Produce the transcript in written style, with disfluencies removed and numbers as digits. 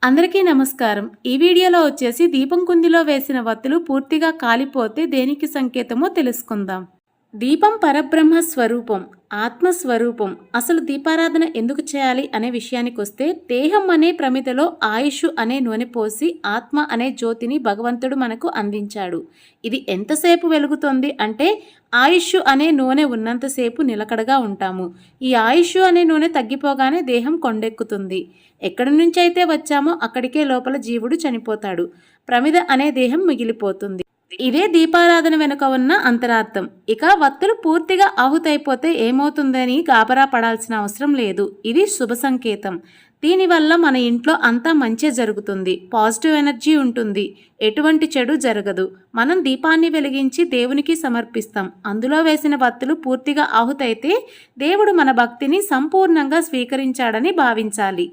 అందరికీ నమస్కారం. ఈ వీడియోలో వచ్చేసి దీపం కుందిలో వేసిన వత్తులు పూర్తిగా కాలిపోతే దేనికి సంకేతమో తెలుసుకుందాం. దీపం పరబ్రహ్మ స్వరూపం, ఆత్మస్వరూపం. అసలు దీపారాధన ఎందుకు చేయాలి అనే విషయానికి వస్తే, దేహం అనే ప్రమిదలో ఆయుష్ అనే నూనె పోసి ఆత్మ అనే జ్యోతిని భగవంతుడు మనకు అందించాడు. ఇది ఎంతసేపు వెలుగుతుంది అంటే, ఆయుష్ అనే నూనె ఉన్నంతసేపు నిలకడగా ఉంటాము. ఈ ఆయుష్ అనే నూనె తగ్గిపోగానే దేహం కొండెక్కుతుంది. ఎక్కడి నుంచి అయితే వచ్చామో అక్కడికే లోపల జీవుడు చనిపోతాడు. ప్రమిద అనే దేహం మిగిలిపోతుంది. ఇదే దీపారాధన వెనుక ఉన్న అంతరార్థం. ఇక వత్తులు పూర్తిగా ఆహుతైపోతే ఏమవుతుందని గాబరా పడాల్సిన అవసరం లేదు. ఇది శుభ సంకేతం. దీనివల్ల మన ఇంట్లో అంతా మంచి జరుగుతుంది, పాజిటివ్ ఎనర్జీ ఉంటుంది, ఎటువంటి చెడు జరగదు. మనం దీపాన్ని వెలిగించి దేవునికి సమర్పిస్తాం. అందులో వేసిన వత్తులు పూర్తిగా ఆహుతైతే దేవుడు మన భక్తిని సంపూర్ణంగా స్వీకరించాడని భావించాలి.